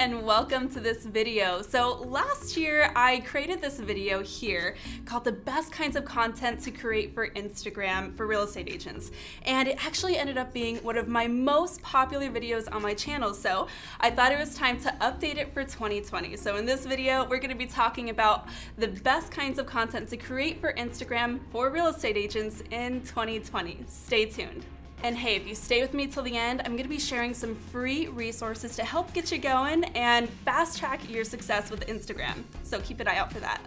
and welcome to this video. So last year I created this video here called the best kinds of content to create for Instagram for real estate agents. And it actually ended up being one of my most popular videos on my channel. So I thought it was time to update it for 2020. So in this video, we're going to be talking about the best kinds of content to create for Instagram for real estate agents in 2020. Stay tuned. And hey, if you stay with me till the end, I'm gonna be sharing some free resources to help get you going and fast track your success with Instagram. So keep an eye out for that.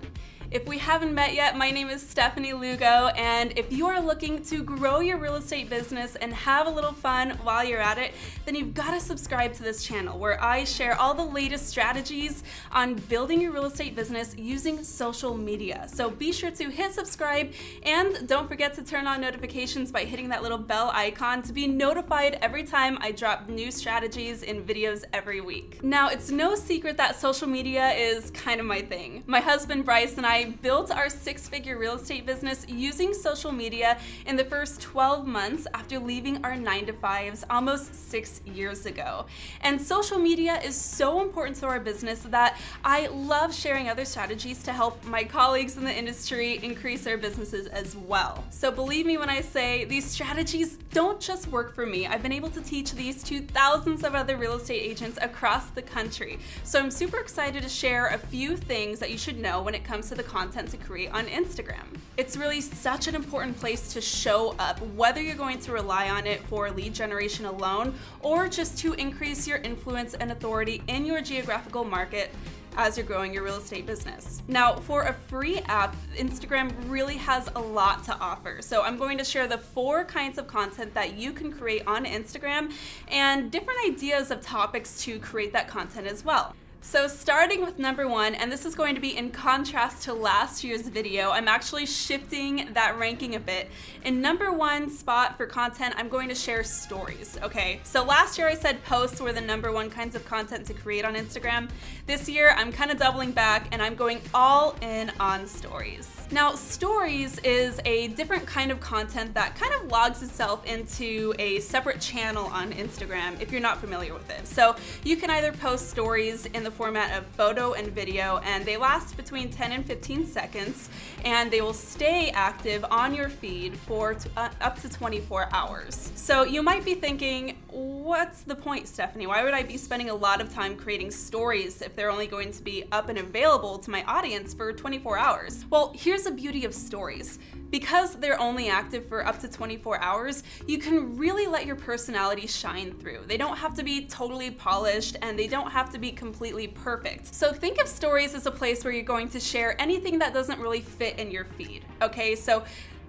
If we haven't met yet, my name is Stefanie Lugo, and if you are looking to grow your real estate business and have a little fun while you're at it, then you've got to subscribe to this channel where I share all the latest strategies on building your real estate business using social media. So be sure to hit subscribe and don't forget to turn on notifications by hitting that little bell icon to be notified every time I drop new strategies in videos every week. Now, it's no secret that social media is kind of my thing. My husband Bryce and I built our six-figure real estate business using social media in the first 12 months after leaving our 9-to-5s almost 6 years ago. And social media is so important to our business that I love sharing other strategies to help my colleagues in the industry increase their businesses as well. So believe me when I say these strategies don't just work for me. I've been able to teach these to thousands of other real estate agents across the country. So I'm super excited to share a few things that you should know when it comes to the content to create on Instagram. It's really such an important place to show up, whether you're going to rely on it for lead generation alone or just to increase your influence and authority in your geographical market as you're growing your real estate business. Now, for a free app, Instagram really has a lot to offer. So I'm going to share the 4 kinds of content that you can create on Instagram and different ideas of topics to create that content as well. So starting with number 1, and this is going to be in contrast to last year's video, I'm actually shifting that ranking a bit. In number 1 spot for content, I'm going to share stories, okay? So last year I said posts were the number 1 kinds of content to create on Instagram. This year I'm kind of doubling back and I'm going all in on stories. Now, stories is a different kind of content that kind of logs itself into a separate channel on Instagram if you're not familiar with it. So you can either post stories in the format of photo and video, and they last between 10 and 15 seconds, and they will stay active on your feed for up to 24 hours. So you might be thinking, what's the point, Stefanie? Why would I be spending a lot of time creating stories if they're only going to be up and available to my audience for 24 hours? Well, here's the beauty of stories. Because they're only active for up to 24 hours, you can really let your personality shine through. They don't have to be totally polished and they don't have to be completely perfect. So think of stories as a place where you're going to share anything that doesn't really fit in your feed, okay? So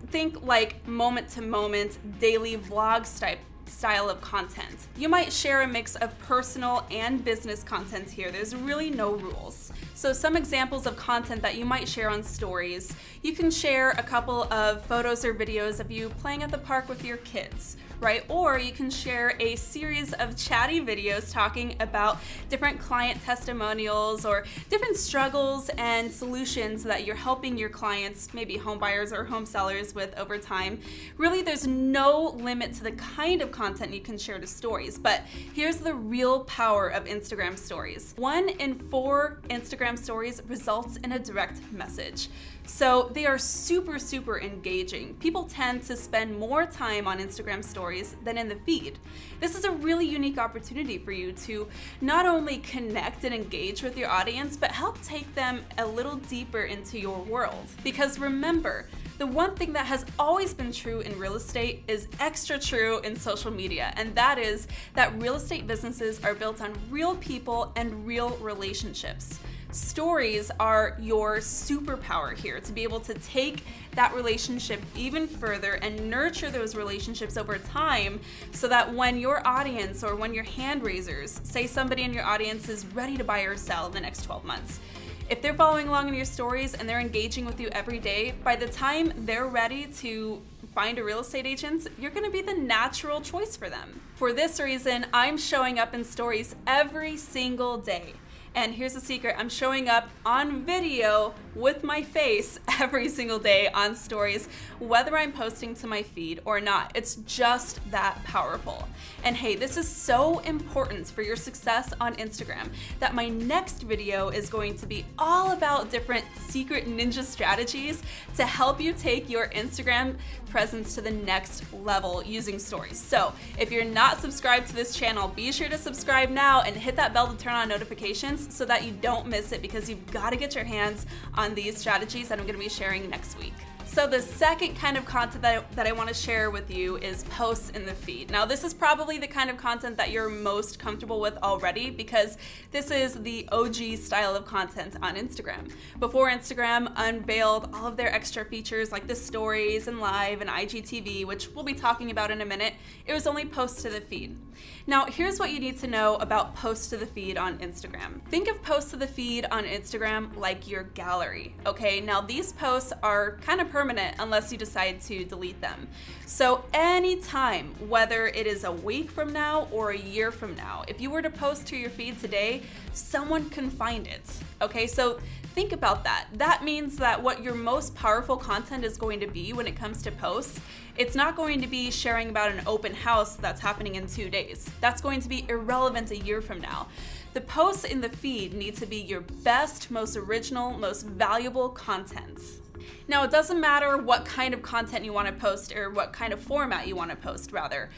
think like moment to moment, daily vlog style of content. You might share a mix of personal and business content here. There's really no rules. So some examples of content that you might share on stories. You can share a couple of photos or videos of you playing at the park with your kids, right? Or you can share a series of chatty videos talking about different client testimonials or different struggles and solutions that you're helping your clients, maybe home buyers or home sellers, with over time. Really, there's no limit to the kind of content you can share to stories, but here's the real power of Instagram stories. 1 in 4 Instagram stories results in a direct message. So they are super engaging. People tend to spend more time on Instagram stories than in the feed. This is a really unique opportunity for you to not only connect and engage with your audience, but help take them a little deeper into your world. Because remember, the one thing that has always been true in real estate is extra true in social media, and that is that real estate businesses are built on real people and real relationships. Stories are your superpower here to be able to take that relationship even further and nurture those relationships over time so that when your audience or when your hand raisers, say somebody in your audience is ready to buy or sell in the next 12 months, if they're following along in your stories and they're engaging with you every day, by the time they're ready to find a real estate agent, you're going to be the natural choice for them. For this reason, I'm showing up in stories every single day. And here's the secret, I'm showing up on video with my face every single day on stories, whether I'm posting to my feed or not. It's just that powerful. And hey, this is so important for your success on Instagram that my next video is going to be all about different secret ninja strategies to help you take your Instagram presence to the next level using stories. So if you're not subscribed to this channel, be sure to subscribe now and hit that bell to turn on notifications so that you don't miss it, because you've got to get your hands on these strategies that I'm going to be sharing next week. So the second kind of content that I want to share with you is posts in the feed. Now this is probably the kind of content that you're most comfortable with already, because this is the OG style of content on Instagram. Before Instagram unveiled all of their extra features like the stories and live and IGTV, which we'll be talking about in a minute, it was only posts to the feed. Now here's what you need to know about posts to the feed on Instagram. Think of posts to the feed on Instagram like your gallery, okay? Now these posts are kind of permanent unless you decide to delete them. So anytime, whether it is a week from now or a year from now, if you were to post to your feed today, someone can find it, okay? So think about that. That means that what your most powerful content is going to be when it comes to posts, it's not going to be sharing about an open house that's happening in 2 days. That's going to be irrelevant a year from now. The posts in the feed need to be your best, most original, most valuable content. Now, it doesn't matter what kind of content you want to post, or what kind of format you want to post, rather.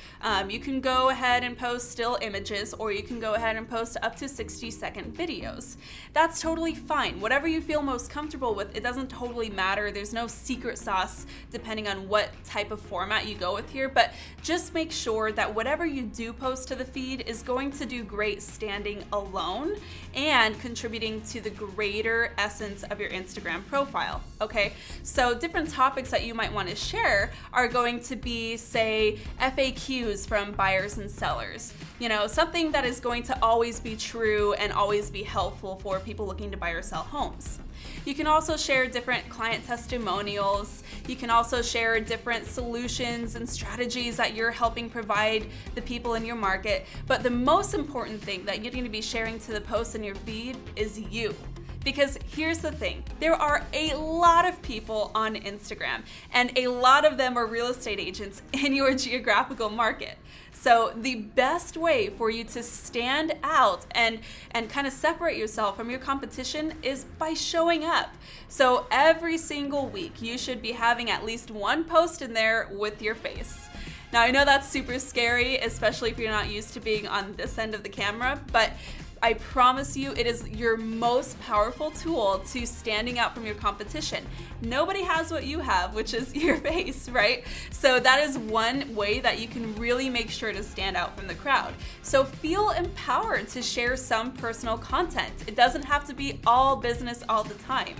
You can go ahead and post still images, or you can go ahead and post up to 60-second videos. That's totally fine. Whatever you feel most comfortable with, it doesn't totally matter. There's no secret sauce depending on what type of format you go with here, but just make sure that whatever you do post to the feed is going to do great standing alone and contributing to the greater essence of your Instagram profile, okay? So different topics that you might want to share are going to be, say, FAQs from buyers and sellers. You know, something that is going to always be true and always be helpful for people looking to buy or sell homes. You can also share different client testimonials. You can also share different solutions and strategies that you're helping provide the people in your market. But the most important thing that you're going to be sharing to the posts in your feed is you. Because here's the thing, there are a lot of people on Instagram, and a lot of them are real estate agents in your geographical market. So the best way for you to stand out and kind of separate yourself from your competition is by showing up. So every single week, you should be having at least one post in there with your face. Now I know that's super scary, especially if you're not used to being on this end of the camera, but I promise you it is your most powerful tool to standing out from your competition. Nobody has what you have, which is your face, right? So that is one way that you can really make sure to stand out from the crowd. So feel empowered to share some personal content. It doesn't have to be all business all the time.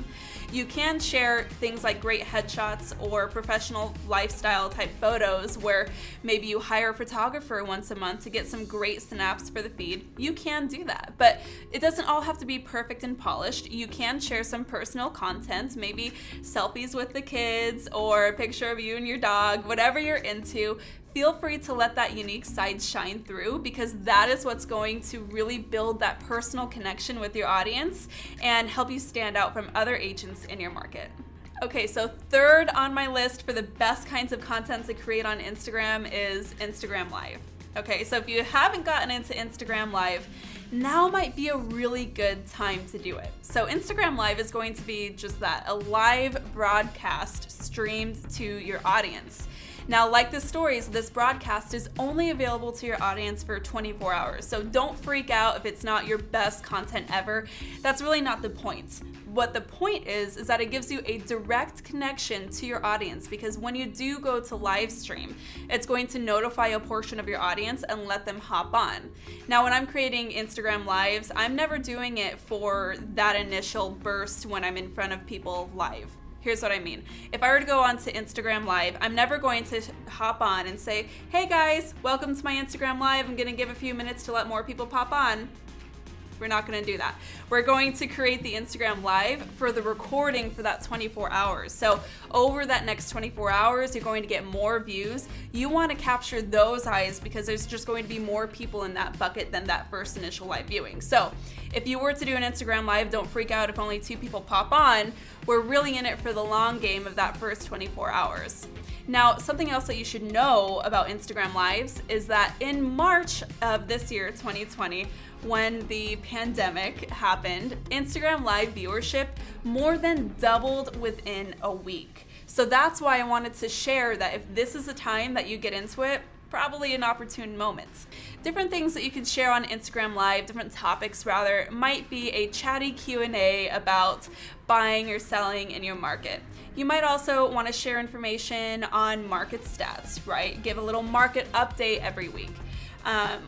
You can share things like great headshots or professional lifestyle type photos where maybe you hire a photographer once a month to get some great snaps for the feed. You can do that, but it doesn't all have to be perfect and polished. You can share some personal content, maybe selfies with the kids or a picture of you and your dog, whatever you're into. Feel free to let that unique side shine through, because that is what's going to really build that personal connection with your audience and help you stand out from other agents in your market. Okay, so third on my list for the best kinds of content to create on Instagram is Instagram Live. Okay, so if you haven't gotten into Instagram Live, now might be a really good time to do it. So Instagram Live is going to be just that, a live broadcast streamed to your audience. Now, like the stories, this broadcast is only available to your audience for 24 hours. So don't freak out if it's not your best content ever. That's really not the point. What the point is that it gives you a direct connection to your audience, because when you do go to live stream, it's going to notify a portion of your audience and let them hop on. Now, when I'm creating Instagram Lives, I'm never doing it for that initial burst when I'm in front of people live. Here's what I mean. If I were to go onto Instagram Live, I'm never going to hop on and say, hey guys, welcome to my Instagram Live. I'm gonna give a few minutes to let more people pop on. We're not going to do that. We're going to create the Instagram Live for the recording for that 24 hours. So over that next 24 hours, you're going to get more views. You want to capture those eyes because there's just going to be more people in that bucket than that first initial live viewing. So if you were to do an Instagram Live, don't freak out if only 2 people pop on. We're really in it for the long game of that first 24 hours. Now, something else that you should know about Instagram Lives is that in March of this year, 2020, when the pandemic happened, Instagram Live viewership more than doubled within a week. So that's why I wanted to share that if this is a time that you get into it, probably an opportune moment. Different things that you can share on Instagram Live, different topics rather, might be a chatty Q&A about buying or selling in your market. You might also want to share information on market stats, right? Give a little market update every week.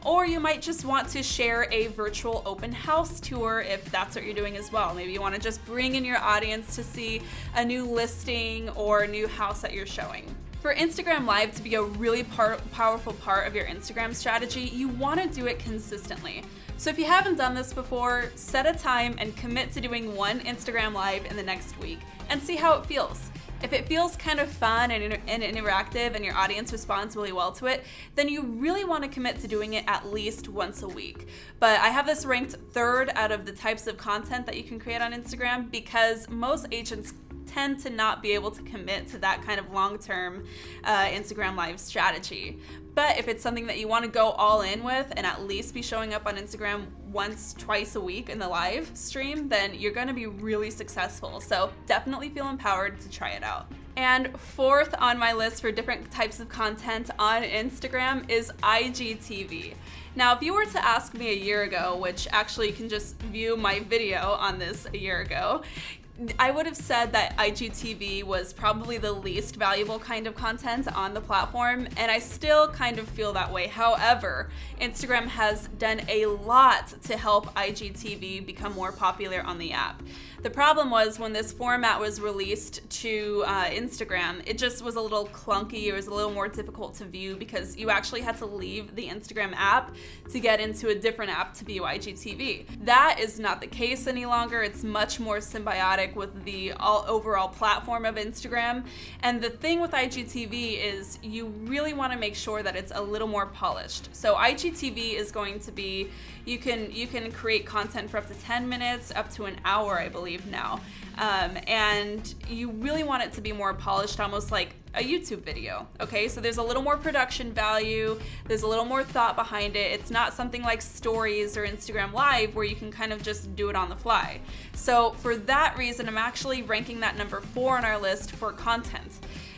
Or you might just want to share a virtual open house tour if that's what you're doing as well. Maybe you want to just bring in your audience to see a new listing or a new house that you're showing. For Instagram Live to be a really powerful part of your Instagram strategy, you want to do it consistently. So if you haven't done this before, set a time and commit to doing one Instagram Live in the next week and see how it feels. If it feels kind of fun and interactive and your audience responds really well to it, then you really want to commit to doing it at least once a week. But I have this ranked 3rd out of the types of content that you can create on Instagram because most agents tend to not be able to commit to that kind of long-term Instagram Live strategy. But if it's something that you want to go all in with and at least be showing up on Instagram once, twice a week in the live stream, then you're going to be really successful. So definitely feel empowered to try it out. And 4th on my list for different types of content on Instagram is IGTV. Now, if you were to ask me a year ago, which actually you can just view my video on this a year ago, I would have said that IGTV was probably the least valuable kind of content on the platform, and I still kind of feel that way. However, Instagram has done a lot to help IGTV become more popular on the app. The problem was when this format was released to Instagram, it just was a little clunky. It was a little more difficult to view because you actually had to leave the Instagram app to get into a different app to view IGTV. That is not the case any longer. It's much more symbiotic with the overall platform of Instagram. And the thing with IGTV is you really want to make sure that it's a little more polished. So IGTV is going to be, you can create content for up to 10 minutes, up to an hour, I believe now. And you really want it to be more polished, almost like a YouTube video, okay? So there's a little more production value, there's a little more thought behind it. It's not something like Stories or Instagram Live where you can kind of just do it on the fly. So for that reason, I'm actually ranking that number 4 on our list for content.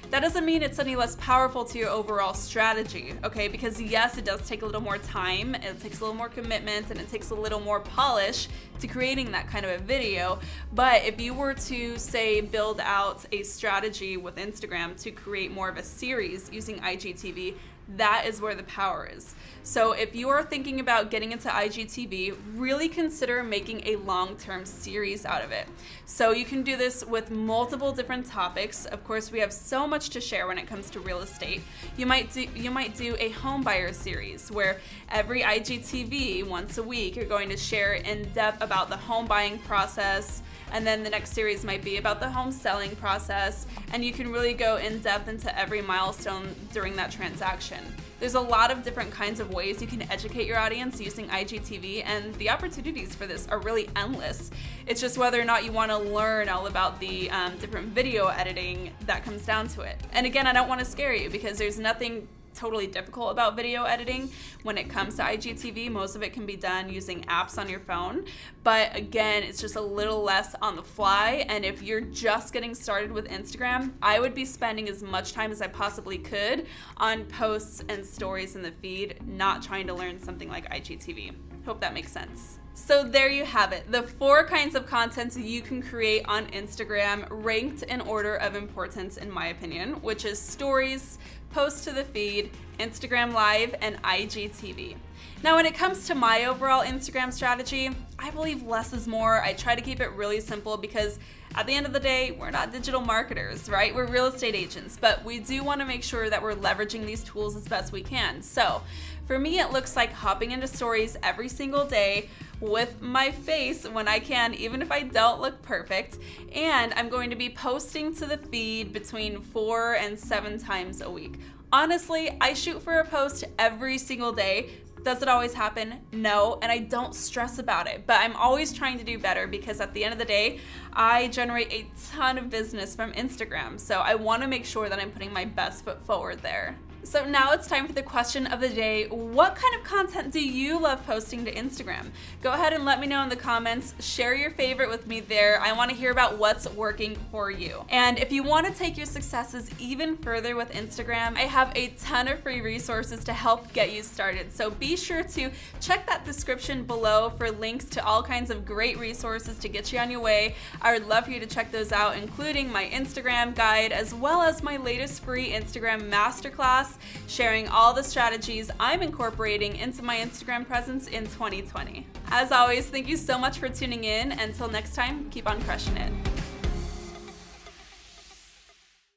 That doesn't mean it's any less powerful to your overall strategy, okay? Because yes, it does take a little more time, it takes a little more commitment, and it takes a little more polish to creating that kind of a video. But if you were to, say, build out a strategy with Instagram to create more of a series using IGTV, that is where the power is. So if you are thinking about getting into IGTV, really consider making a long-term series out of it. So you can do this with multiple different topics. Of course, we have so much to share when it comes to real estate. You might do a home buyer series where every IGTV once a week you're going to share in depth about the home buying process, and then the next series might be about the home selling process, and you can really go in depth into every milestone during that transaction. There's a lot of different kinds of ways you can educate your audience using IGTV, and the opportunities for this are really endless. It's just whether or not you want to learn all about the different video editing that comes down to it. And again, I don't want to scare you because there's nothing totally difficult about video editing when it comes to IGTV. Most of it can be done using apps on your phone, but again, it's just a little less on the fly. And if you're just getting started with Instagram, I would be spending as much time as I possibly could on posts and stories in the feed, not trying to learn something like IGTV. Hope that makes sense. So there you have it, the 4 kinds of content you can create on Instagram, ranked in order of importance in my opinion, which is Stories, Post to the Feed, Instagram Live, and IGTV. Now when it comes to my overall Instagram strategy, I believe less is more. I try to keep it really simple because at the end of the day, we're not digital marketers, right? We're real estate agents, but we do want to make sure that we're leveraging these tools as best we can. So For me, it looks like hopping into stories every single day with my face when I can, even if I don't look perfect. And I'm going to be posting to the feed between 4 and 7 times a week. Honestly, I shoot for a post every single day. Does it always happen? No, and I don't stress about it, but I'm always trying to do better because at the end of the day, I generate a ton of business from Instagram, so I want to make sure that I'm putting my best foot forward there. So now it's time for the question of the day. What kind of content do you love posting to Instagram? Go ahead and let me know in the comments. Share your favorite with me there. I want to hear about what's working for you. And if you want to take your successes even further with Instagram, I have a ton of free resources to help get you started. So be sure to check that description below for links to all kinds of great resources to get you on your way. I would love for you to check those out, including my Instagram guide, as well as my latest free Instagram masterclass, sharing all the strategies I'm incorporating into my Instagram presence in 2020. As always, thank you so much for tuning in. Until next time, keep on crushing it.